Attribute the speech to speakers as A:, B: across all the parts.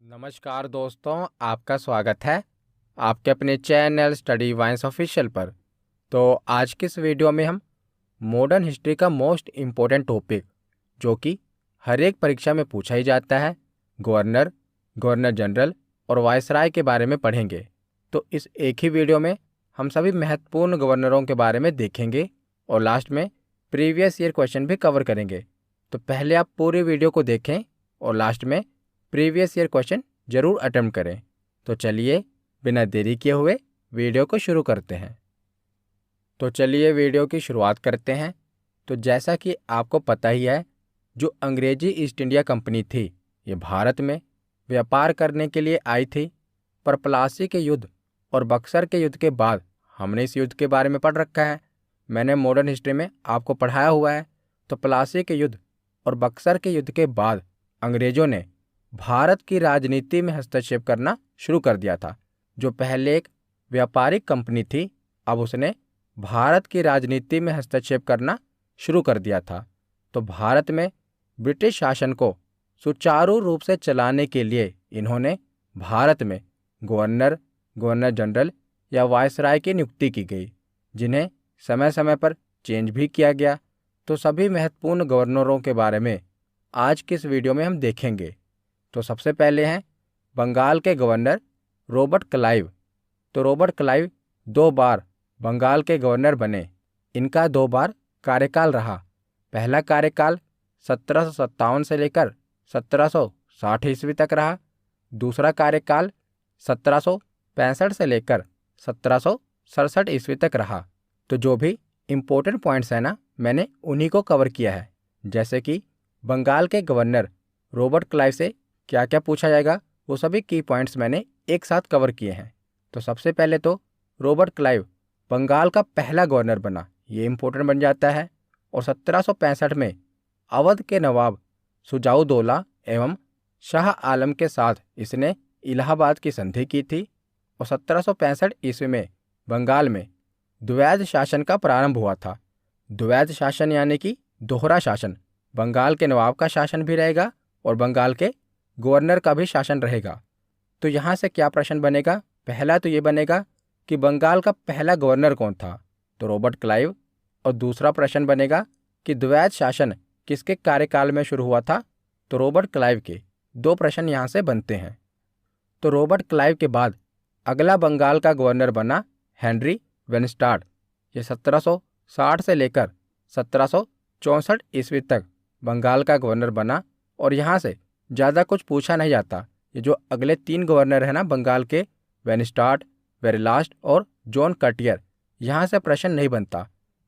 A: नमस्कार दोस्तों, आपका स्वागत है आपके अपने चैनल स्टडी वाइन्स ऑफिशियल पर। तो आज की इस वीडियो में हम मॉडर्न हिस्ट्री का मोस्ट इम्पोर्टेंट टॉपिक, जो कि हर एक परीक्षा में पूछा ही जाता है, गवर्नर, गवर्नर जनरल और वायसराय के बारे में पढ़ेंगे। तो इस एक ही वीडियो में हम सभी महत्वपूर्ण गवर्नरों के बारे में देखेंगे और लास्ट में प्रीवियस ईयर क्वेश्चन भी कवर करेंगे। तो पहले आप पूरी वीडियो को देखें और लास्ट में प्रीवियस ईयर क्वेश्चन जरूर अटेम्प्ट करें। तो चलिए बिना देरी किए हुए वीडियो को शुरू करते हैं। तो चलिए वीडियो की शुरुआत करते हैं। तो जैसा कि आपको पता ही है, जो अंग्रेजी ईस्ट इंडिया कंपनी थी, ये भारत में व्यापार करने के लिए आई थी। पर प्लासी के युद्ध और बक्सर के युद्ध के बाद हमने इस युद्ध के बारे में पढ़ रखा है, मैंने मॉडर्न हिस्ट्री में आपको पढ़ाया हुआ है। तो प्लासी के युद्ध और बक्सर के युद्ध के बाद अंग्रेजों ने भारत की राजनीति में हस्तक्षेप करना शुरू कर दिया था। जो पहले एक व्यापारिक कंपनी थी, अब उसने भारत की राजनीति में हस्तक्षेप करना शुरू कर दिया था। तो भारत में ब्रिटिश शासन को सुचारू रूप से चलाने के लिए इन्होंने भारत में गवर्नर, गवर्नर जनरल या वायसराय की नियुक्ति की गई, जिन्हें समय समय पर चेंज भी किया गया। तो सभी महत्वपूर्ण गवर्नरों के बारे में आज की इस वीडियो में हम देखेंगे। तो सबसे पहले हैं बंगाल के गवर्नर रॉबर्ट क्लाइव। तो रॉबर्ट क्लाइव 2 बार बंगाल के गवर्नर बने। इनका 2 बार कार्यकाल रहा। पहला कार्यकाल 1757 से लेकर 1760 ईस्वी तक रहा। दूसरा कार्यकाल 1765 से लेकर 1767 ईस्वी तक रहा। तो जो भी इम्पोर्टेंट पॉइंट्स हैं ना, मैंने उन्हीं को कवर किया है। जैसे कि बंगाल के गवर्नर रॉबर्ट क्लाइव से क्या क्या पूछा जाएगा, वो सभी की पॉइंट्स मैंने एक साथ कवर किए हैं। तो सबसे पहले तो रॉबर्ट क्लाइव बंगाल का पहला गवर्नर बना, ये इम्पोर्टेंट बन जाता है। और 1765 में अवध के नवाब शुजाउद्दौला एवं शाह आलम के साथ इसने इलाहाबाद की संधि की थी। और 1765 ईस्वी में बंगाल में द्वैध शासन का प्रारंभ हुआ था। द्वैध शासन यानी कि दोहरा शासन, बंगाल के नवाब का शासन भी रहेगा और बंगाल के गवर्नर का भी शासन रहेगा। तो यहाँ से क्या प्रश्न बनेगा? पहला तो ये बनेगा कि बंगाल का पहला गवर्नर कौन था, तो रॉबर्ट क्लाइव। और दूसरा प्रश्न बनेगा कि द्वैध शासन किसके कार्यकाल में शुरू हुआ था, तो रॉबर्ट क्लाइव के। 2 प्रश्न यहाँ से बनते हैं। तो रॉबर्ट क्लाइव के बाद अगला बंगाल का गवर्नर बना हेनरी वेनस्टाड। ये 1760 से लेकर 1764 ईस्वी तक बंगाल का गवर्नर बना। और यहाँ से ज़्यादा कुछ पूछा नहीं जाता। ये जो अगले 3 गवर्नर हैं ना बंगाल के, वेनस्टाड, वेरीलास्ट और जॉन कटियर, यहाँ से प्रश्न नहीं बनता।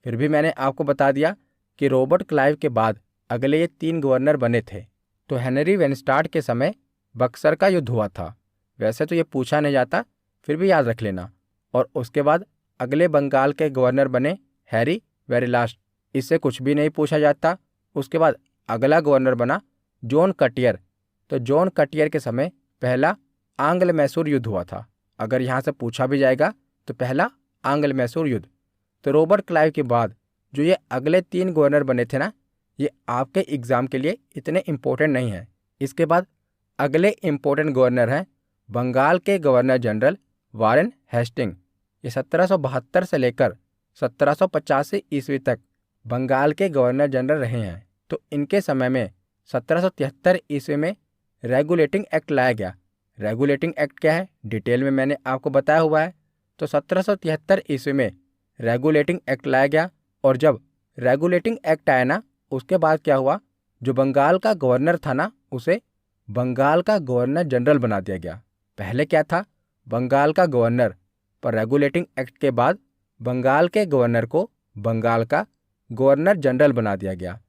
A: फिर भी मैंने आपको बता दिया कि रॉबर्ट क्लाइव के बाद अगले ये 3 गवर्नर बने थे। तो हेनरी वेनस्टाड के समय बक्सर का युद्ध हुआ था। वैसे तो ये पूछा नहीं जाता, फिर भी याद रख लेना। और उसके बाद अगले बंगाल के गवर्नर बने हैरी वेरीलास्ट, इससे कुछ भी नहीं पूछा जाता। उसके बाद अगला गवर्नर बना जॉन कटियर। तो जॉन कटियर के समय पहला आंग्ल मैसूर युद्ध हुआ था। अगर यहाँ से पूछा भी जाएगा तो पहला आंग्ल मैसूर युद्ध। तो रॉबर्ट क्लाइव के बाद जो ये अगले 3 गवर्नर बने थे ना, ये आपके एग्जाम के लिए इतने इम्पोर्टेंट नहीं हैं। इसके बाद अगले इम्पोर्टेंट गवर्नर हैं बंगाल के गवर्नर जनरल वारेन हेस्टिंग। ये 1772 से लेकर 1785 ईस्वी तक बंगाल के गवर्नर जनरल रहे हैं। तो इनके समय में 1773 ईस्वी में रेगुलेटिंग एक्ट लाया गया। रेगुलेटिंग एक्ट क्या है, डिटेल में मैंने आपको बताया हुआ है। तो 1773 ईस्वी में रेगुलेटिंग एक्ट लाया गया। और जब रेगुलेटिंग एक्ट आया ना, उसके बाद क्या हुआ, जो बंगाल का गवर्नर था ना, उसे बंगाल का गवर्नर जनरल बना दिया गया। पहले क्या था, बंगाल का गवर्नर, पर रेगुलेटिंग एक्ट के बाद बंगाल के गवर्नर को बंगाल का गवर्नर जनरल बना दिया गया।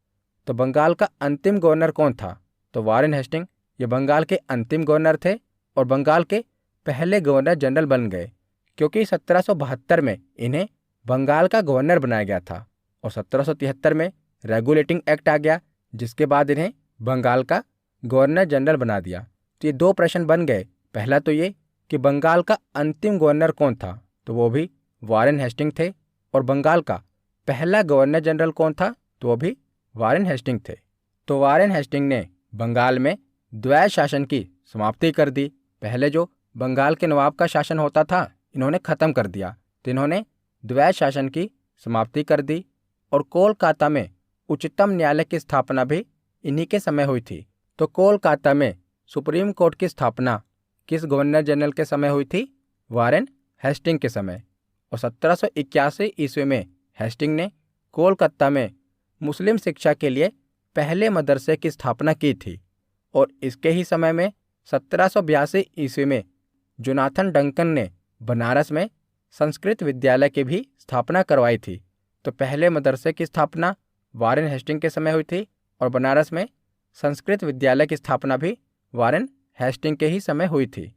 A: तो बंगाल का अंतिम गवर्नर कौन था, तो वारेन हेस्टिंग। ये बंगाल के अंतिम गवर्नर थे और बंगाल के पहले गवर्नर जनरल बन गए, क्योंकि 1772 में इन्हें बंगाल का गवर्नर बनाया गया था। और 1773 में रेगुलेटिंग एक्ट आ गया, जिसके बाद इन्हें बंगाल का गवर्नर जनरल बना दिया। तो ये 2 प्रश्न बन गए। पहला तो ये कि बंगाल का अंतिम गवर्नर कौन था, तो वो भी वारेन हेस्टिंग थे। और बंगाल का पहला गवर्नर जनरल कौन था, तो वो भी वारेन हेस्टिंग थे। तो वारेन हेस्टिंग ने बंगाल में द्वैध शासन की समाप्ति कर दी। पहले जो बंगाल के नवाब का शासन होता था, इन्होंने ख़त्म कर दिया। तो इन्होंने द्वैत शासन की समाप्ति कर दी। और कोलकाता में उच्चतम न्यायालय की स्थापना भी इन्हीं के समय हुई थी। तो कोलकाता में सुप्रीम कोर्ट की स्थापना किस गवर्नर जनरल के समय हुई थी? वारेन हेस्टिंग के समय। और 1781 ईस्वी में हेस्टिंग ने कोलकाता में मुस्लिम शिक्षा के लिए पहले मदरसे की स्थापना की थी। और इसके ही समय में 1782 ईस्वी में जोनाथन डंकन ने बनारस में संस्कृत विद्यालय की भी स्थापना करवाई थी। तो पहले मदरसे की स्थापना वारेन हेस्टिंग के समय हुई थी और बनारस में संस्कृत विद्यालय की स्थापना भी वारेन हेस्टिंग के ही समय हुई थी।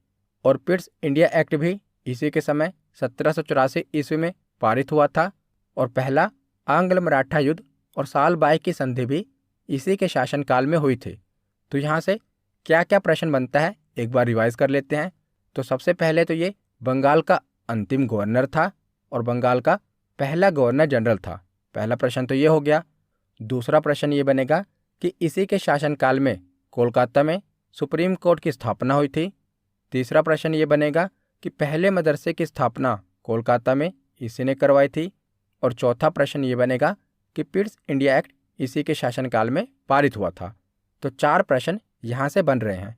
A: और पिट्स इंडिया एक्ट भी इसी के समय 1784 ईस्वी में पारित हुआ था। और पहला आंग्ल मराठा युद्ध और साल बाई की संधि भी इसी के शासनकाल में हुई थी। तो यहाँ से क्या क्या प्रश्न बनता है एक बार रिवाइज कर लेते हैं। तो सबसे पहले तो ये बंगाल का अंतिम गवर्नर था और बंगाल का पहला गवर्नर जनरल था। पहला प्रश्न तो ये हो गया। दूसरा प्रश्न ये बनेगा कि इसी के शासनकाल में कोलकाता में सुप्रीम कोर्ट की स्थापना हुई थी। तीसरा प्रश्न ये बनेगा कि पहले मदरसे की स्थापना कोलकाता में इसी ने करवाई थी। और चौथा प्रश्न ये बनेगा कि पिट्स इंडिया एक्ट इसी के शासनकाल में पारित हुआ था। तो 4 प्रश्न यहाँ से बन रहे हैं।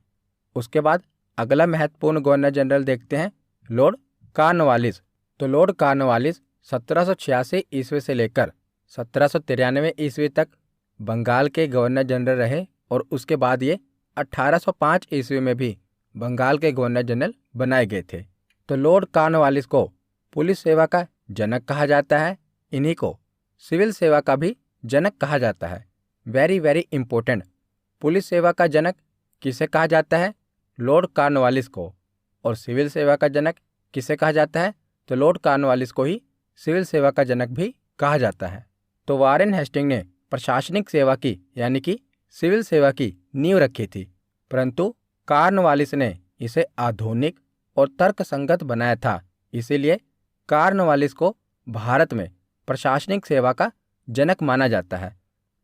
A: उसके बाद अगला महत्वपूर्ण गवर्नर जनरल देखते हैं, लॉर्ड कॉर्नवालिस। तो लॉर्ड कॉर्नवालिस 1786 ईस्वी से लेकर 1793 ईस्वी तक बंगाल के गवर्नर जनरल रहे। और उसके बाद ये 1805 ईस्वी में भी बंगाल के गवर्नर जनरल बनाए गए थे। तो लॉर्ड कॉर्नवालिस को पुलिस सेवा का जनक कहा जाता है। इन्हीं को सिविल सेवा का भी जनक कहा जाता है। वेरी वेरी इंपॉर्टेंट, पुलिस सेवा का जनक किसे कहा जाता है? लॉर्ड कॉर्नवालिस को। और सिविल सेवा का जनक किसे कहा जाता है? तो लॉर्ड कॉर्नवालिस को ही सिविल सेवा का जनक भी कहा जाता है। तो वारेन हेस्टिंग ने प्रशासनिक सेवा की यानी कि सिविल सेवा की नींव रखी थी, परंतु कॉर्नवालिस ने इसे आधुनिक और तर्कसंगत बनाया था। इसीलिए कॉर्नवालिस को भारत में प्रशासनिक सेवा का जनक माना जाता है।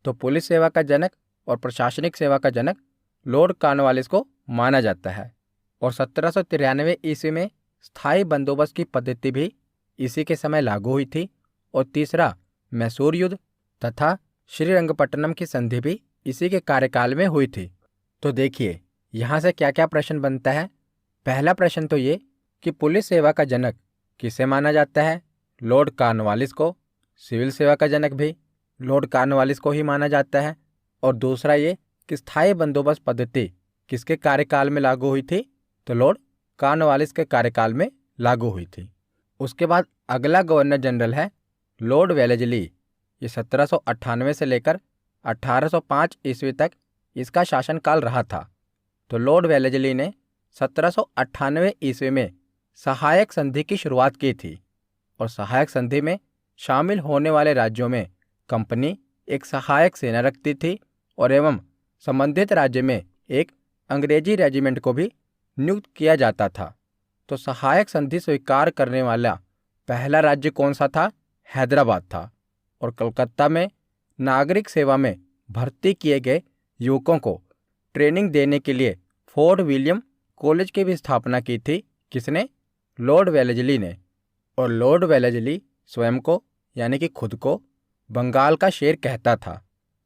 A: तो पुलिस सेवा का जनक और प्रशासनिक सेवा का जनक लॉर्ड कॉर्नवालिस को माना जाता है। और 1793 ईस्वी में स्थायी बंदोबस्त की पद्धति भी इसी के समय लागू हुई थी। और तीसरा मैसूर युद्ध तथा श्रीरंगपट्टनम की संधि भी इसी के कार्यकाल में हुई थी। तो देखिए यहाँ से क्या क्या प्रश्न बनता है। पहला प्रश्न तो ये कि पुलिस सेवा का जनक किसे माना जाता है? लॉर्ड कॉर्नवालिस को। सिविल सेवा का जनक भी लॉर्ड कॉर्नवालिस को ही माना जाता है। और दूसरा ये कि स्थायी बंदोबस्त पद्धति किसके कार्यकाल में लागू हुई थी? तो लॉर्ड कॉर्नवालिस के कार्यकाल में लागू हुई थी। उसके बाद अगला गवर्नर जनरल है लॉर्ड वेलेस्ली। ये 1798 से लेकर 1805 ईस्वी तक इसका शासनकाल रहा था। तो लॉर्ड वेलेस्ली ने 1798 ईस्वी में सहायक संधि की शुरुआत की थी। और सहायक संधि में शामिल होने वाले राज्यों में कंपनी एक सहायक सेना रखती थी और एवं संबंधित राज्य में एक अंग्रेजी रेजिमेंट को भी नियुक्त किया जाता था। तो सहायक संधि स्वीकार करने वाला पहला राज्य कौन सा था? हैदराबाद था। और कलकत्ता में नागरिक सेवा में भर्ती किए गए युवकों को ट्रेनिंग देने के लिए फोर्ट विलियम कॉलेज की भी स्थापना की थी। किसने? लॉर्ड वेलेस्ली ने। और लॉर्ड वेलेस्ली स्वयं को यानी कि खुद को बंगाल का शेर कहता था।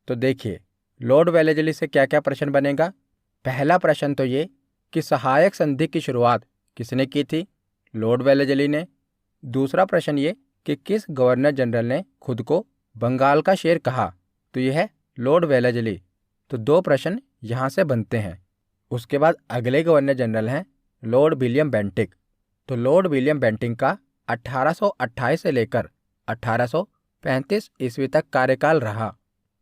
A: तो देखिए लॉर्ड वेलेस्ली से क्या क्या प्रश्न बनेगा। पहला प्रश्न तो ये कि सहायक संधि की शुरुआत किसने की थी? लॉर्ड वेलेस्ली ने। दूसरा प्रश्न ये कि किस गवर्नर जनरल ने खुद को बंगाल का शेर कहा? तो यह है लॉर्ड वेलेस्ली। तो 2 प्रश्न यहाँ से बनते हैं। उसके बाद अगले गवर्नर जनरल हैं लॉर्ड विलियम बेंटिक। तो लॉर्ड विलियम बेंटिक का 1828 से लेकर 1835 ईस्वी तक कार्यकाल रहा।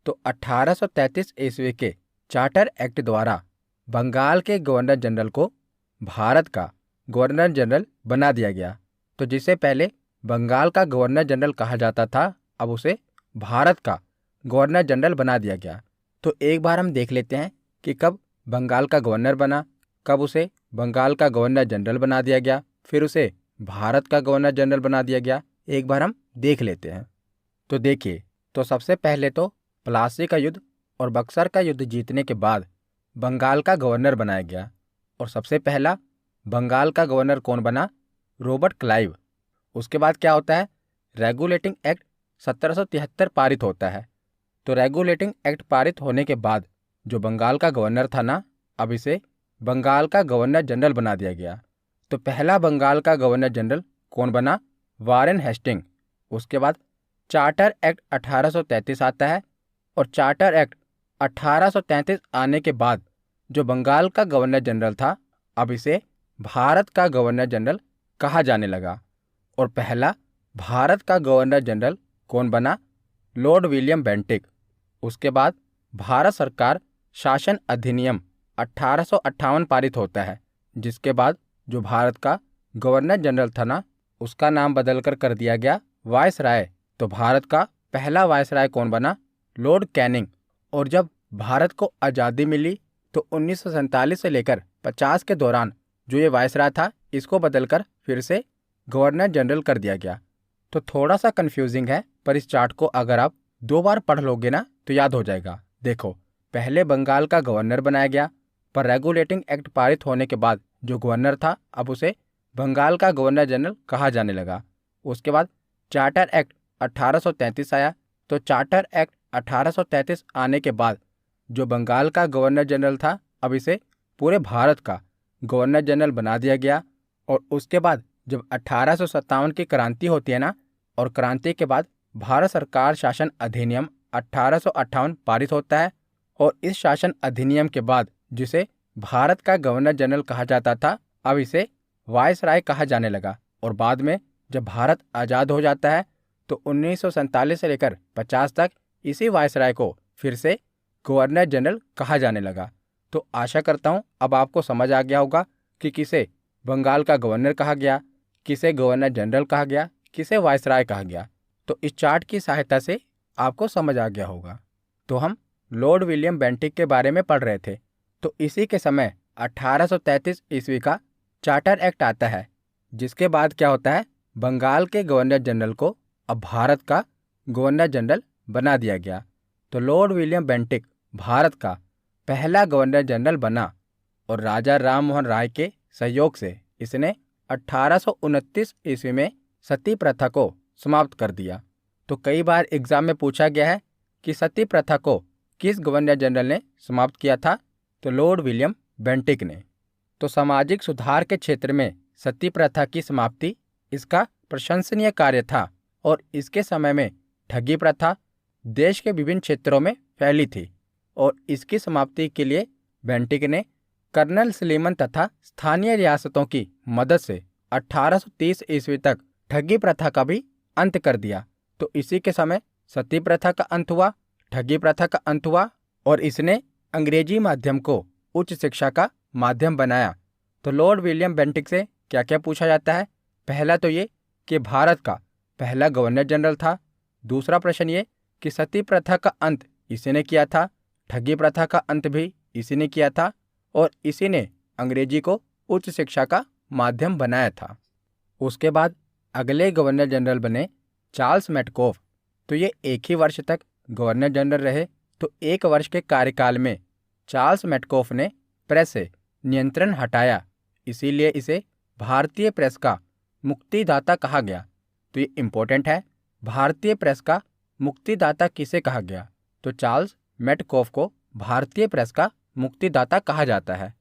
A: तो 1833 ईस्वी के चार्टर एक्ट द्वारा बंगाल के गवर्नर जनरल को भारत का गवर्नर जनरल बना दिया गया। तो जिसे पहले बंगाल का गवर्नर जनरल कहा जाता था, अब उसे भारत का गवर्नर जनरल बना दिया गया। तो एक बार हम देख लेते हैं कि कब बंगाल का गवर्नर बना, कब उसे बंगाल का गवर्नर जनरल बना दिया गया, फिर उसे भारत का गवर्नर जनरल बना दिया गया। एक बार हम देख लेते हैं। तो देखिए, तो सबसे पहले तो प्लासी का युद्ध और बक्सर का युद्ध जीतने के बाद बंगाल का गवर्नर बनाया गया। और सबसे पहला बंगाल का गवर्नर कौन बना? Robert Clive. उसके बाद क्या होता है? रेगुलेटिंग एक्ट 1773 पारित होता है। तो रेगुलेटिंग एक्ट पारित होने के बाद जो बंगाल का गवर्नर था ना, अब इसे बंगाल का गवर्नर जनरल बना दिया गया। तो पहला बंगाल का गवर्नर जनरल कौन बना? Warren Hasting. उसके बाद चार्टर एक्ट 1833 आता है और चार्टर एक्ट 1833 आने के बाद जो बंगाल का गवर्नर जनरल था, अब इसे भारत का गवर्नर जनरल कहा जाने लगा। और पहला भारत का गवर्नर जनरल कौन बना? Lord William Bentinck. उसके बाद भारत सरकार शासन अधिनियम 1858 पारित होता है, जिसके बाद जो भारत का गवर्नर जनरल था ना, उसका नाम बदलकर कर दिया गया वायसराय। तो भारत का पहला वायसराय कौन बना? Lord Canning. और जब भारत को आज़ादी मिली तो 1947 से लेकर 50 के दौरान जो ये वायसराय था, इसको बदलकर फिर से गवर्नर जनरल कर दिया गया। तो थोड़ा सा कंफ्यूजिंग है, पर इस चार्ट को अगर आप 2 बार पढ़ लोगे ना तो याद हो जाएगा। देखो, पहले बंगाल का गवर्नर बनाया गया, पर रेगुलेटिंग एक्ट पारित होने के बाद जो गवर्नर था, अब उसे बंगाल का गवर्नर जनरल कहा जाने लगा। उसके बाद चार्टर एक्ट 1833 आया। तो चार्टर एक्ट 1833 आने के बाद जो बंगाल का गवर्नर जनरल था, अब इसे पूरे भारत का गवर्नर जनरल बना दिया गया। और उसके बाद जब 1857 की क्रांति होती है ना, और क्रांति के बाद भारत सरकार शासन अधिनियम 1858 पारित होता है। और इस शासन अधिनियम के बाद जिसे भारत का गवर्नर जनरल कहा जाता था, अब इसे वायसराय कहा जाने लगा। और बाद में जब भारत आज़ाद हो जाता है तो 1947 से लेकर 50 तक इसी वायसराय को फिर से गवर्नर जनरल कहा जाने लगा। तो आशा करता हूँ अब आपको समझ आ गया होगा कि किसे बंगाल का गवर्नर कहा गया, किसे गवर्नर जनरल कहा गया, किसे वायसराय कहा गया। तो इस चार्ट की सहायता से आपको समझ आ गया होगा। तो हम लॉर्ड विलियम बेंटिक के बारे में पढ़ रहे थे। तो इसी के समय 1833 ईस्वी का चार्टर एक्ट आता है, जिसके बाद क्या होता है? बंगाल के गवर्नर जनरल को अब भारत का गवर्नर जनरल बना दिया गया। तो लॉर्ड विलियम बेंटिक भारत का पहला गवर्नर जनरल बना और राजा राम मोहन राय के सहयोग से इसने 1829 ईस्वी में सती प्रथा को समाप्त कर दिया। तो कई बार एग्जाम में पूछा गया है कि सती प्रथा को किस गवर्नर जनरल ने समाप्त किया था? तो लॉर्ड विलियम बेंटिक ने। तो सामाजिक सुधार के क्षेत्र में सती प्रथा की समाप्ति इसका प्रशंसनीय कार्य था। और इसके समय में ठगी प्रथा देश के विभिन्न क्षेत्रों में फैली थी और इसकी समाप्ति के लिए बेंटिक ने कर्नल सलीमन तथा स्थानीय रियासतों की मदद से 1830 ईस्वी तक ठगी प्रथा का भी अंत कर दिया। तो इसी के समय सती प्रथा का अंत हुआ, ठगी प्रथा का अंत हुआ और इसने अंग्रेजी माध्यम को उच्च शिक्षा का माध्यम बनाया। तो लॉर्ड विलियम बेंटिक से क्या क्या पूछा जाता है? पहला तो ये कि भारत का पहला गवर्नर जनरल था। दूसरा प्रश्न ये कि सती प्रथा का अंत इसी ने किया था, ठगी प्रथा का अंत भी इसी ने किया था और इसी ने अंग्रेजी को उच्च शिक्षा का माध्यम बनाया था। उसके बाद अगले गवर्नर जनरल बने चार्ल्स मैटकॉफ। तो ये एक ही वर्ष तक गवर्नर जनरल रहे। तो 1 वर्ष के कार्यकाल में चार्ल्स मैटकॉफ ने प्रेस से नियंत्रण हटाया, इसीलिए इसे भारतीय प्रेस का मुक्तिदाता कहा गया। तो ये इम्पोर्टेंट है, भारतीय प्रेस का मुक्तिदाता किसे कहा गया? तो चार्ल्स मैटकॉफ को भारतीय प्रेस का मुक्तिदाता कहा जाता है।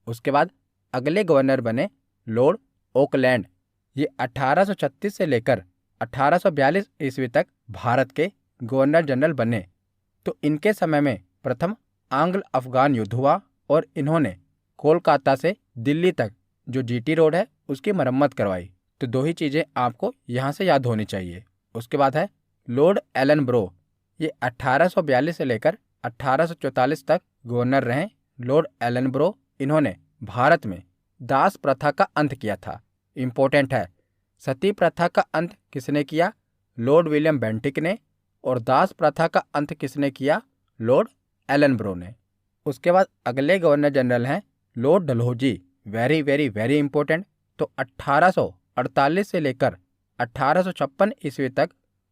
A: उसके बाद अगले गवर्नर बने लॉर्ड ओकलैंड। ये 1836 से लेकर 1842 ईस्वी तक भारत के गवर्नर जनरल बने। तो इनके समय में प्रथम आंग्ल अफगान युद्ध हुआ और इन्होंने कोलकाता से दिल्ली तक जो जीटी रोड है उसकी मरम्मत करवाई। तो 2 ही चीज़ें आपको यहाँ से याद होनी चाहिए। उसके बाद है लॉर्ड एलनब्रो। ये 1842 से लेकर 1844 तक गवर्नर रहे लॉर्ड एलनब्रो। इन्होंने भारत में दास प्रथा का अंत किया था। इम्पोर्टेंट है, सती प्रथा का अंत किसने किया? लॉर्ड विलियम बेंटिक ने। और दास प्रथा का अंत किसने किया? लॉर्ड एलनब्रो ने। उसके बाद अगले गवर्नर जनरल हैं Lord Dalhousie. Very very very important. तो 1848 से लेकर 1856 ईस्वी तक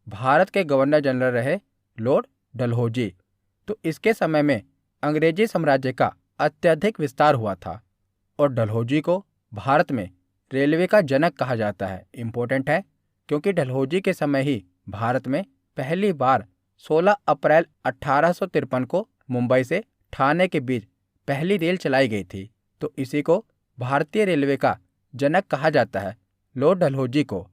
A: भारत के गवर्नर जनरल रहे लॉर्ड डलहौजी। तो इसके समय में अंग्रेजी साम्राज्य का अत्यधिक विस्तार हुआ था और डलहौजी को भारत में रेलवे का जनक कहा जाता है। इम्पोर्टेंट है क्योंकि डलहौजी के समय ही भारत में पहली बार 16 अप्रैल 1853 को मुंबई से ठाणे के बीच पहली रेल चलाई गई थी। तो इसी को भारतीय रेलवे का जनक कहा जाता है, लॉर्ड डलहौजी को।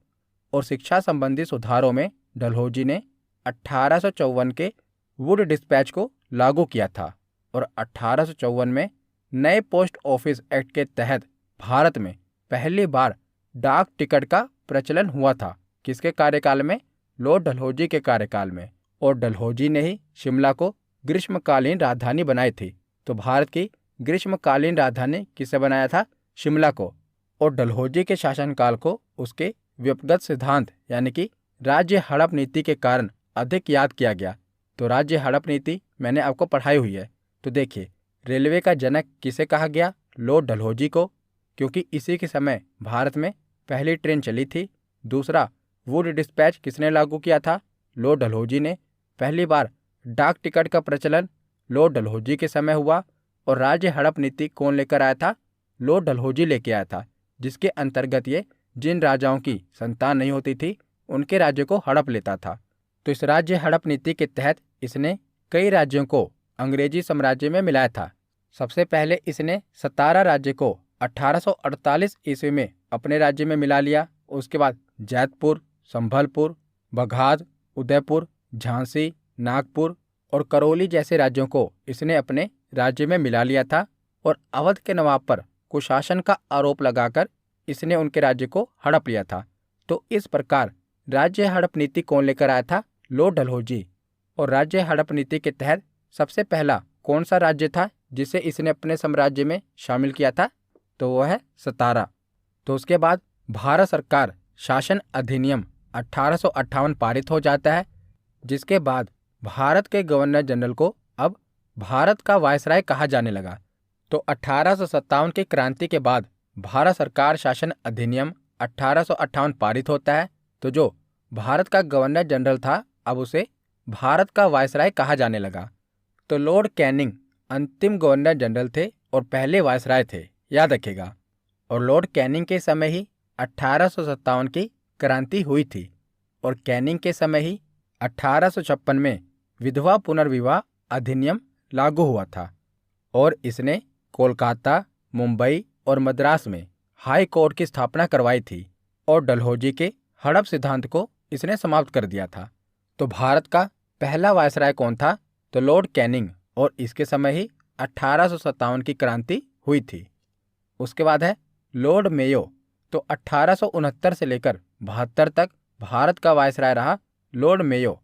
A: और शिक्षा संबंधी सुधारों में डलहौजी ने 1854 के वुड डिस्पैच को लागू किया था और 1854 में नए पोस्ट ऑफिस एक्ट के तहत भारत में पहली बार डाक टिकट का प्रचलन हुआ था। किसके कार्यकाल में? लॉर्ड डलहौजी के कार्यकाल में। और डलहौजी ने ही शिमला को ग्रीष्मकालीन राजधानी बनाई थी। तो भारत की ग्रीष्मकालीन राजधानी किसे बनाया था? शिमला को। और डलहौजी के शासनकाल को उसके व्यक्तिगत सिद्धांत यानी कि राज्य हड़प नीति के कारण अधिक याद किया गया। तो राज्य हड़प नीति मैंने आपको पढ़ाई हुई है। तो देखिए, रेलवे का जनक किसे कहा गया? लॉर्ड डलहौजी को, क्योंकि इसी के समय भारत में पहली ट्रेन चली थी। दूसरा, वुड डिस्पैच किसने लागू किया था? लॉर्ड डलहौजी ने। पहली बार डाक टिकट का प्रचलन लॉर्ड डलहौजी के समय हुआ। और राज्य हड़प नीति कौन लेकर आया था? लॉर्ड डलहौजी लेके आया था, जिसके अंतर्गत ये जिन राजाओं की संतान नहीं होती थी उनके राज्य को हड़प लेता था। तो इस राज्य हड़प नीति के तहत इसने कई राज्यों को अंग्रेजी साम्राज्य में मिलाया था। सबसे पहले इसने 17 राज्य को 1848 ईस्वी में अपने राज्य में मिला लिया। उसके बाद जैतपुर, संभलपुर, बघाद, उदयपुर, झांसी, नागपुर और करौली जैसे राज्यों को इसने अपने राज्य में मिला लिया था। और अवध के नवाब पर कुशासन का आरोप लगाकर इसने उनके राज्य को हड़प लिया था। तो इस प्रकार राज्य हड़प नीति कौन लेकर आया था? लॉर्ड डलहौजी। और राज्य हड़प नीति के तहत सबसे पहला कौन सा राज्य था जिसे इसने अपने साम्राज्य में शामिल किया था? तो वो है 17। तो उसके बाद भारत सरकार शासन अधिनियम 1858 पारित हो जाता है, जिसके बाद भारत के गवर्नर जनरल को अब भारत का वायसराय कहा जाने लगा। तो 1857 की क्रांति के बाद भारत सरकार शासन अधिनियम 1858 पारित होता है। तो जो भारत का गवर्नर जनरल था अब उसे भारत का वायसराय कहा जाने लगा। तो लॉर्ड कैनिंग अंतिम गवर्नर जनरल थे और पहले वायसराय थे, याद रखिएगा। और लॉर्ड कैनिंग के समय ही 1857 की क्रांति हुई थी। और कैनिंग के समय ही 1856 में विधवा पुनर्विवाह अधिनियम लागू हुआ था। और इसने कोलकाता, मुंबई और मद्रास में हाई कोर्ट की स्थापना करवाई थी। और डलहौजी के हड़प सिद्धांत को इसने समाप्त कर दिया था। तो भारत का पहला वायसराय कौन था? तो लॉर्ड कैनिंग। और इसके समय ही 1857 की क्रांति हुई थी। उसके बाद है लॉर्ड मेयो। तो 1869 से लेकर 72 तक भारत का वायसराय रहा लॉर्ड मेयो।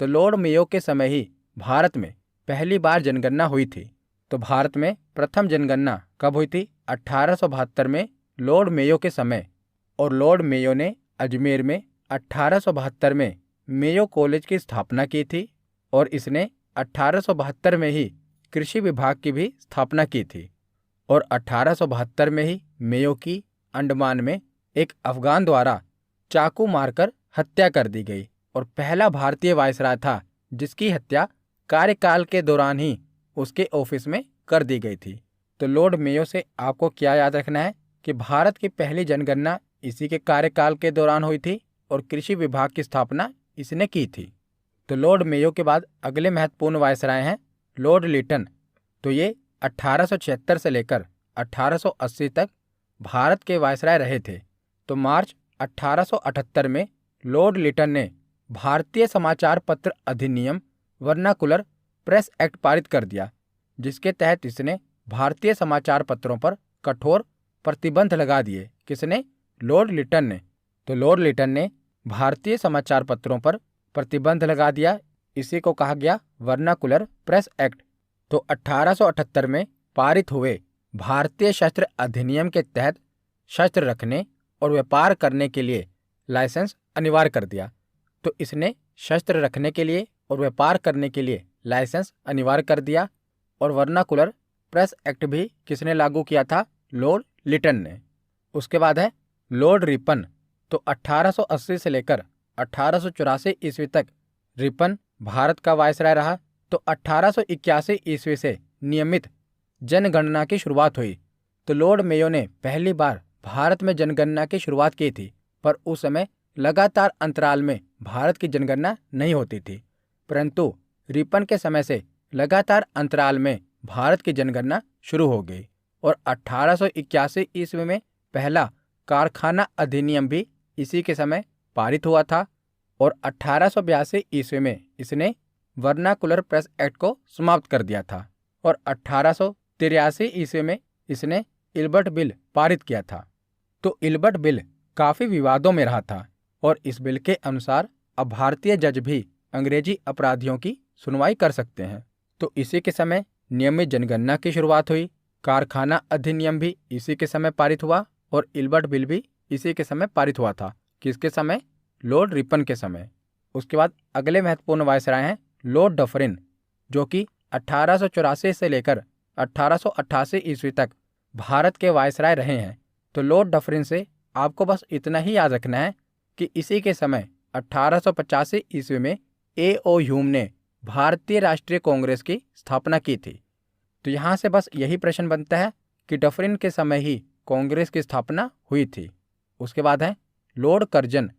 A: तो लॉर्ड मेयो के समय ही भारत में पहली बार जनगणना हुई थी। तो भारत में प्रथम जनगणना कब हुई थी? 1872 में लॉर्ड मेयो के समय। और लॉर्ड मेयो ने अजमेर में 1872 में मेयो कॉलेज की स्थापना की थी। और इसने 1872 में ही कृषि विभाग की भी स्थापना की थी। और 1872 में ही मेयो की अंडमान में एक अफगान द्वारा चाकू मारकर हत्या कर दी गई और पहला भारतीय वायसराय था जिसकी हत्या कार्यकाल के दौरान ही उसके ऑफिस में कर दी गई थी। तो लॉर्ड मेयो से आपको क्या याद रखना है कि भारत की पहली जनगणना इसी के कार्यकाल के दौरान हुई थी और कृषि विभाग की स्थापना इसने की थी। तो लॉर्ड मेयो के बाद अगले महत्वपूर्ण वायसराय हैं लॉर्ड लिटन। तो ये 1876 से लेकर 1880 तक भारत के वायसराय रहे थे। तो मार्च 1878 में लॉर्ड लिटन ने भारतीय समाचार पत्र अधिनियम वर्नाकुलर प्रेस एक्ट पारित कर दिया, जिसके तहत इसने भारतीय समाचार पत्रों पर कठोर प्रतिबंध लगा दिए। किसने? लॉर्ड लिटन ने। तो लॉर्ड लिटन ने भारतीय समाचार पत्रों पर प्रतिबंध लगा दिया। इसी को कहा गया वर्नाकुलर प्रेस एक्ट। तो 1878 में पारित हुए भारतीय शस्त्र अधिनियम के तहत शस्त्र रखने और व्यापार करने के लिए लाइसेंस अनिवार्य कर दिया। तो इसने शस्त्र रखने के लिए और व्यापार करने के लिए लाइसेंस अनिवार्य कर दिया। और वर्नाकुलर प्रेस एक्ट भी किसने लागू किया था? लॉर्ड लिटन ने। उसके बाद है लॉर्ड रिपन। तो 1880 से लेकर 1884 ईस्वी तक रिपन भारत का वायसराय रहा। तो 1881 ईस्वी से नियमित जनगणना की शुरुआत हुई। तो लॉर्ड मेयो ने पहली बार भारत में जनगणना की शुरुआत की थी, पर उस समय लगातार अंतराल में भारत की जनगणना नहीं होती थी। परंतु रिपन के समय से लगातार अंतराल में भारत की जनगणना शुरू हो गई और 1881 ईस्वी में पहला कारखाना अधिनियम भी इसी के समय पारित हुआ था और 1882 ईस्वी में इसने वर्नाकुलर प्रेस एक्ट को समाप्त कर दिया था और 1883 ईस्वी में इसने इल्बर्ट बिल पारित किया था। तो इल्बर्ट बिल काफ़ी विवादों में रहा था और इस बिल के अनुसार अब भारतीय जज भी अंग्रेजी अपराधियों की सुनवाई कर सकते हैं। तो इसी के समय नियमित जनगणना की शुरुआत हुई, कारखाना अधिनियम भी इसी के समय पारित हुआ और इल्बर्ट बिल भी इसी के समय पारित हुआ था। किसके समय? लॉर्ड रिपन के समय। उसके बाद अगले महत्वपूर्ण वायसराय हैं लॉर्ड डफरिन, जो कि 1884 से लेकर 1888 ईस्वी तक भारत के वायसराय रहे हैं। तो लॉर्ड डफरिन से आपको बस इतना ही याद रखना है कि इसी के समय 1885 ईस्वी में A.O. ह्यूम ने भारतीय राष्ट्रीय कांग्रेस की स्थापना की थी। तो यहाँ से बस यही प्रश्न बनता है कि डफरिन के समय ही कांग्रेस की स्थापना हुई थी। उसके बाद है लॉर्ड कर्जन।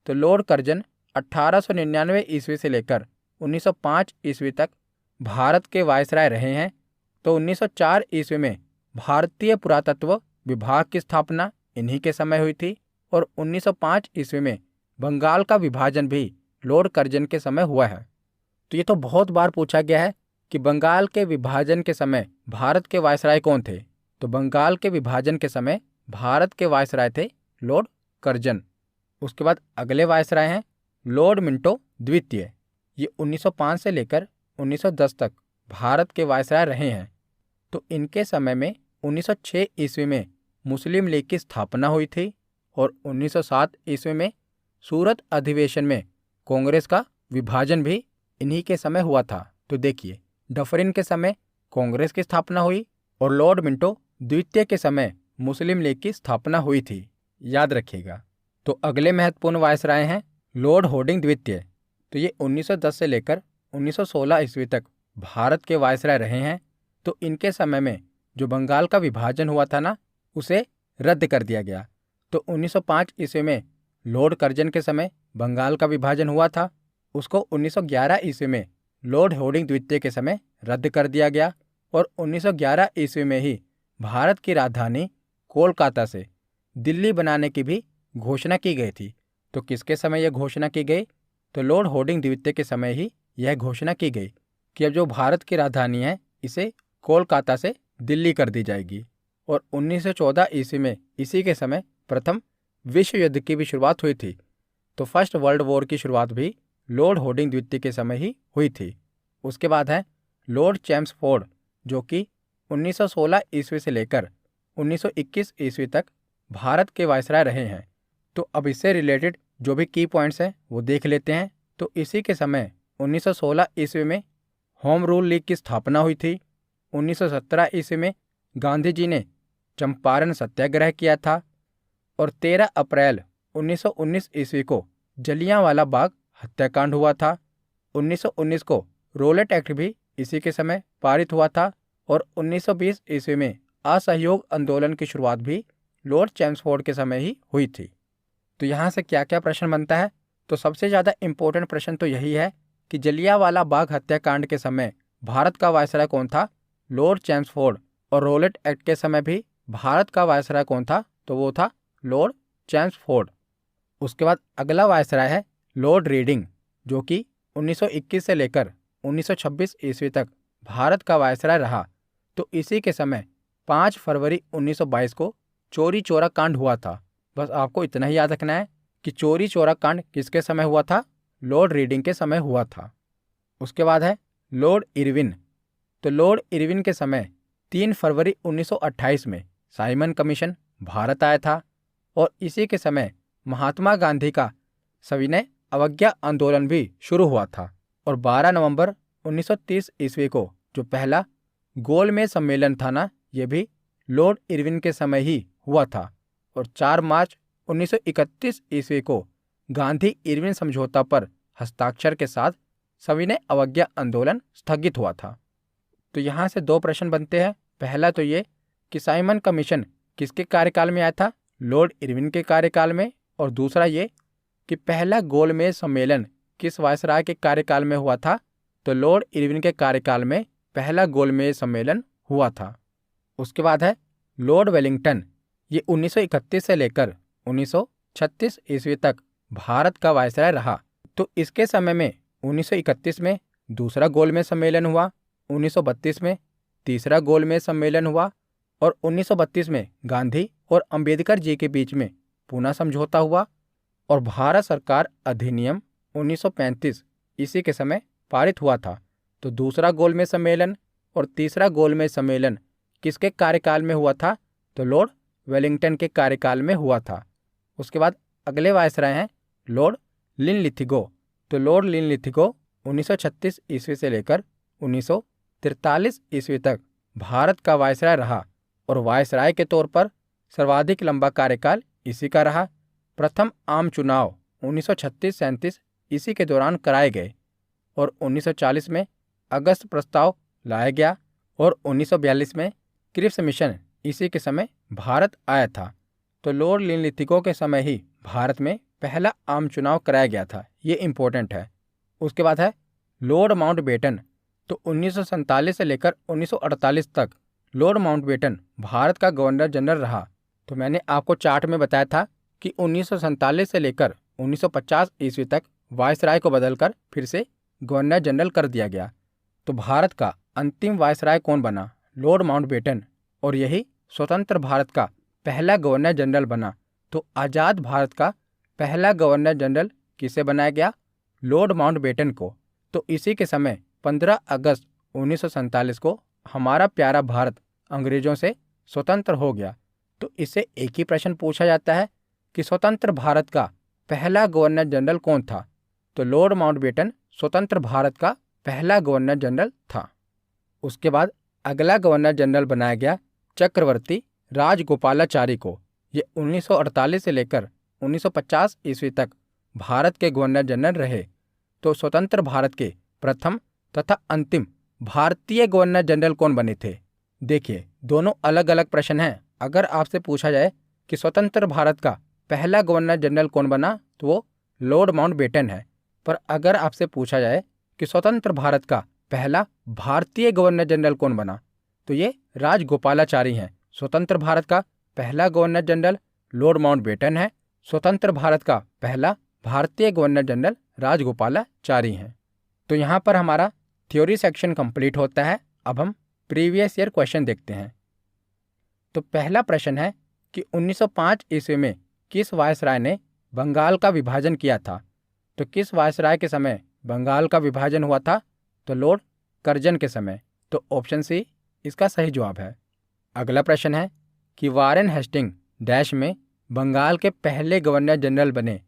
A: तो लॉर्ड कर्जन 1899 ईस्वी से लेकर 1905 ईस्वी तक भारत के वायसराय रहे हैं। तो 1904 ईस्वी में भारतीय पुरातत्व विभाग की स्थापना इन्हीं के समय हुई थी और 1905 ईस्वी में बंगाल का विभाजन भी लॉर्ड कर्जन के समय हुआ है। तो ये तो बहुत बार पूछा गया है कि बंगाल के विभाजन के समय भारत के वायसराय कौन थे। तो बंगाल के विभाजन के समय भारत के वायसराय थे लॉर्ड कर्जन। उसके बाद अगले वायसराय हैं लॉर्ड मिंटो द्वितीय। ये 1905 से लेकर 1910 तक भारत के वायसराय रहे हैं। तो इनके समय में 1906 ईस्वी में मुस्लिम लीग की स्थापना हुई थी और 1907 ईस्वी में सूरत अधिवेशन में कांग्रेस का विभाजन भी इन्हीं के समय हुआ था। तो देखिए, डफरिन के समय कांग्रेस की स्थापना हुई और लॉर्ड मिंटो द्वितीय के समय मुस्लिम लीग की स्थापना हुई थी, याद रखिएगा। तो अगले महत्वपूर्ण वायसराय हैं लॉर्ड होर्डिंग द्वितीय। तो ये 1910 से लेकर 1916 ईस्वी तक भारत के वायसराय रहे हैं। तो इनके समय में जो बंगाल का विभाजन हुआ था ना, उसे रद्द कर दिया गया। तो 1905 ईस्वी में लॉर्ड कर्जन के समय बंगाल का विभाजन हुआ था, उसको 1911 ईस्वी में लॉर्ड होर्डिंग द्वितीय के समय रद्द कर दिया गया और 1911 ईस्वी में ही भारत की राजधानी कोलकाता से दिल्ली बनाने की भी घोषणा की गई थी। तो किसके समय यह घोषणा की गई? तो लॉर्ड होर्डिंग द्वितीय के समय ही यह घोषणा की गई कि अब जो भारत की राजधानी है इसे कोलकाता से दिल्ली कर दी जाएगी। और 1914 ईस्वी में इसी के समय प्रथम विश्व युद्ध की भी शुरुआत हुई थी। तो फर्स्ट वर्ल्ड वॉर की शुरुआत भी लॉर्ड होर्डिंग द्वितीय के समय ही हुई थी। उसके बाद है लॉर्ड चैम्सफोर्ड, जो कि 1916 ईस्वी से लेकर 1921 ईस्वी तक भारत के वायसराय रहे हैं। तो अब इससे रिलेटेड जो भी की पॉइंट्स हैं वो देख लेते हैं। तो इसी के समय 1916 ईस्वी में होम रूल लीग की स्थापना हुई थी। 1917 ईस्वी में गांधी जी ने चंपारण सत्याग्रह किया था और 13 अप्रैल 1919 ईस्वी को जलियांवाला बाग हत्याकांड हुआ था। 1919 को रोलेट एक्ट भी इसी के समय पारित हुआ था और 1920 ईस्वी में असहयोग आंदोलन की शुरुआत भी लॉर्ड चैम्सफोर्ड के समय ही हुई थी। तो यहाँ से क्या क्या प्रश्न बनता है? तो सबसे ज़्यादा इम्पोर्टेंट प्रश्न तो यही है कि जलियांवाला बाग हत्याकांड के समय भारत का वायसराय कौन था? Lord Chelmsford. और रोलेट एक्ट के समय भी भारत का वायसराय कौन था? तो वो था लॉर्ड चैम्सफोर्ड। उसके बाद अगला वायसराय है लॉर्ड रीडिंग, जो कि 1921 से लेकर 1926 ईस्वी तक भारत का वायसराय रहा। तो इसी के समय 5 फरवरी 1922 को चोरी चौरा कांड हुआ था। बस आपको इतना ही याद रखना है कि चोरी चौरा कांड किसके समय हुआ था? लॉर्ड रीडिंग के समय हुआ था। उसके बाद है लॉर्ड इरविन। तो लॉर्ड इरविन के समय 3 फरवरी 1928 में साइमन कमीशन भारत आया था और इसी के समय महात्मा गांधी का सविनय अवज्ञा आंदोलन भी शुरू हुआ था और 12 नवंबर 1930 ईस्वी को जो पहला गोलमेज सम्मेलन था ना, ये भी लॉर्ड इरविन के समय ही हुआ था और 4 मार्च 1931 ईस्वी को गांधी इरविन समझौता पर हस्ताक्षर के साथ सविनय अवज्ञा आंदोलन स्थगित हुआ था। तो यहाँ से 2 प्रश्न बनते हैं। पहला तो ये कि साइमन कमीशन किसके कार्यकाल में आया था, लॉर्ड इरविन के कार्यकाल में। और दूसरा ये कि पहला गोलमेज सम्मेलन किस वायसराय के कार्यकाल में हुआ था, तो लॉर्ड इरविन के कार्यकाल में पहला गोलमेज सम्मेलन हुआ था। उसके बाद है लॉर्ड वेलिंगटन, ये 1931 से लेकर 1936 ईस्वी तक भारत का वायसराय रहा। तो इसके समय में 1931 में दूसरा गोलमेज सम्मेलन हुआ, 1932 में तीसरा गोलमेज सम्मेलन हुआ और 1932 में गांधी और अंबेडकर जी के बीच में पूना समझौता हुआ और भारत सरकार अधिनियम 1935 इसी के समय पारित हुआ था। तो दूसरा गोलमेज सम्मेलन और तीसरा गोलमेज सम्मेलन किसके कार्यकाल में हुआ था, तो लॉर्ड वेलिंगटन के कार्यकाल में हुआ था। उसके बाद अगले वायसराय हैं लॉर्ड लिनलिथिगो। तो लॉर्ड लिनलिथिगो 1936 ईस्वी से लेकर 1943 ईस्वी तक भारत का वायसराय रहा और वायसराय के तौर पर सर्वाधिक लंबा कार्यकाल इसी का रहा। प्रथम आम चुनाव 1936-37 इसी के दौरान कराए गए और 1940 में अगस्त प्रस्ताव लाया गया और 1942 में क्रिप्स मिशन इसी के समय भारत आया था। तो लॉर्ड लिनलिथिगो के समय ही भारत में पहला आम चुनाव कराया गया था, ये इम्पोर्टेंट है। उसके बाद है लॉर्ड माउंटबेटन। तो 1947 से लेकर 1948 तक लॉर्ड माउंटबेटन भारत का गवर्नर जनरल रहा। तो मैंने आपको चार्ट में बताया था कि 1947 से लेकर 1950 ईस्वी तक वायसराय को बदलकर फिर से गवर्नर जनरल कर दिया गया। तो भारत का अंतिम वायसराय कौन बना, लॉर्ड माउंटबेटन, और यही स्वतंत्र भारत का पहला गवर्नर जनरल बना। तो आज़ाद भारत का पहला गवर्नर जनरल किसे बनाया गया, लॉर्ड माउंटबेटन को। तो इसी के समय 15 अगस्त 1947 को हमारा प्यारा भारत अंग्रेजों से स्वतंत्र हो गया। तो इससे एक ही प्रश्न पूछा जाता है कि स्वतंत्र भारत का पहला गवर्नर जनरल कौन था, तो लॉर्ड माउंटबेटन स्वतंत्र भारत का पहला गवर्नर जनरल था। उसके बाद अगला गवर्नर जनरल बनाया गया चक्रवर्ती राजगोपालाचारी को। ये 1948 से लेकर 1950 ईस्वी तक भारत के गवर्नर जनरल रहे। तो स्वतंत्र भारत के प्रथम तथा अंतिम भारतीय गवर्नर जनरल कौन बने थे। देखिए दोनों अलग अलग प्रश्न हैं। अगर आपसे पूछा जाए कि स्वतंत्र भारत का पहला गवर्नर जनरल कौन बना, तो वो लॉर्ड माउंटबेटन है। पर अगर आपसे पूछा जाए कि स्वतंत्र भारत का पहला भारतीय गवर्नर जनरल कौन बना, तो ये राजगोपालाचारी हैं। स्वतंत्र भारत का पहला गवर्नर जनरल लॉर्ड माउंटबेटन है, स्वतंत्र भारत का पहला भारतीय गवर्नर जनरल राजगोपालाचारी हैं। तो यहाँ पर हमारा थ्योरी सेक्शन कंप्लीट होता है। अब हम प्रीवियस ईयर क्वेश्चन देखते हैं। तो पहला प्रश्न है कि 1905 ईस्वी में किस वायसराय ने बंगाल का विभाजन किया था। तो किस वायसराय के समय बंगाल का विभाजन हुआ था, तो लॉर्ड कर्जन के समय। तो ऑप्शन सी इसका सही जवाब है। अगला प्रश्न है कि वारेन हेस्टिंग डैश में बंगाल के पहले गवर्नर जनरल बने।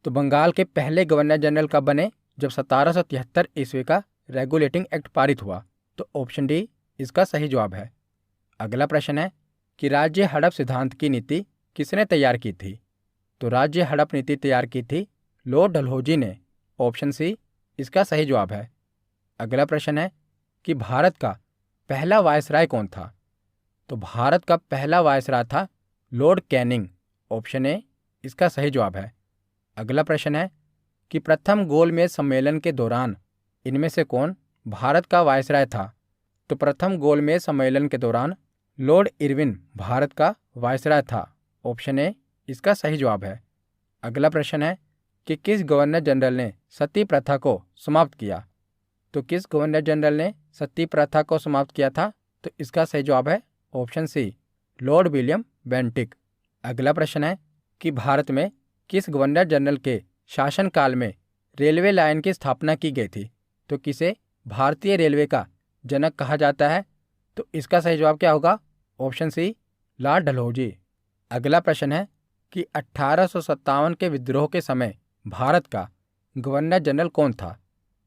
A: तो बंगाल के पहले गवर्नर जनरल कब बने, जब 1773 ईस्वी का रेगुलेटिंग एक्ट पारित हुआ। तो ऑप्शन डी इसका सही जवाब है। अगला प्रश्न है कि राज्य हड़प सिद्धांत की नीति किसने तैयार की थी। तो राज्य हड़प नीति तैयार की थी लॉर्ड डलहौजी ने। ऑप्शन सी इसका सही जवाब है। अगला प्रश्न है कि भारत का पहला वायसराय कौन था। तो भारत का पहला वायसराय था लॉर्ड कैनिंग। ऑप्शन ए इसका सही जवाब है। अगला प्रश्न है कि प्रथम गोलमेज सम्मेलन के दौरान इनमें से कौन भारत का वायसराय था। तो प्रथम गोलमेज सम्मेलन के दौरान लॉर्ड इरविन भारत का वायसराय था। ऑप्शन ए इसका सही जवाब है। अगला प्रश्न है कि किस गवर्नर जनरल ने सती प्रथा को समाप्त किया। तो किस गवर्नर जनरल ने सती प्रथा को समाप्त किया था, तो इसका सही जवाब है option C lord William Bentinck. अगला प्रश्न है कि भारत में किस गवर्नर जनरल के शासनकाल में रेलवे लाइन की स्थापना की गई थी। तो किसे भारतीय रेलवे का जनक कहा जाता है, तो इसका सही जवाब क्या होगा, ऑप्शन सी लॉर्ड डलहौजी। अगला प्रश्न है कि 1857 के विद्रोह के समय भारत का गवर्नर जनरल कौन था।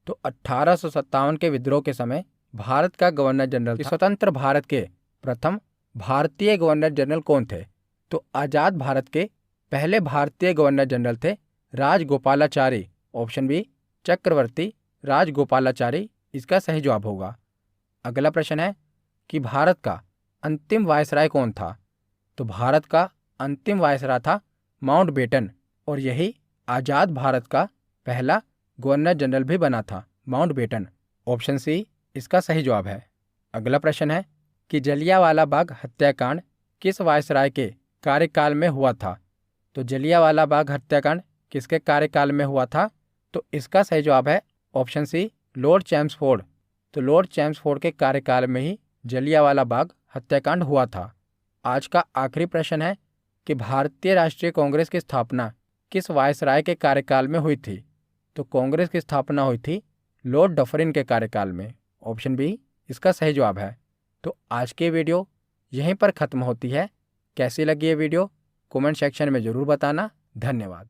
A: तो 1857 के विद्रोह के समय भारत का गवर्नर जनरल स्वतंत्र भारत के प्रथम भारतीय गवर्नर जनरल कौन थे। तो आज़ाद भारत के पहले भारतीय गवर्नर जनरल थे राजगोपालाचारी। ऑप्शन बी चक्रवर्ती राजगोपालाचारी इसका सही जवाब होगा। अगला प्रश्न है कि भारत का अंतिम वायसराय कौन था? तो भारत का अंतिम वायसराय था माउंटबेटन, और यही आज़ाद भारत का पहला गवर्नर जनरल भी बना था, माउंटबेटन। ऑप्शन सी इसका सही जवाब है। अगला प्रश्न है कि जलियांवाला बाग हत्याकांड किस वायसराय के कार्यकाल में हुआ था? तो जलियांवाला बाग हत्याकांड किसके कार्यकाल में हुआ था? तो इसका सही जवाब है ऑप्शन सी, लॉर्ड चैम्सफोर्ड। तो लॉर्ड चैम्सफोर्ड के कार्यकाल में ही जलियांवाला बाग हत्याकांड हुआ था। आज का आखिरी प्रश्न है कि भारतीय राष्ट्रीय कांग्रेस की स्थापना किस वायसराय के कार्यकाल में हुई थी? तो कांग्रेस की स्थापना हुई थी लॉर्ड डफरिन के कार्यकाल में। ऑप्शन बी इसका सही जवाब है। तो आज की वीडियो यहीं पर ख़त्म होती है। कैसी लगी ये वीडियो कमेंट सेक्शन में ज़रूर बताना। धन्यवाद।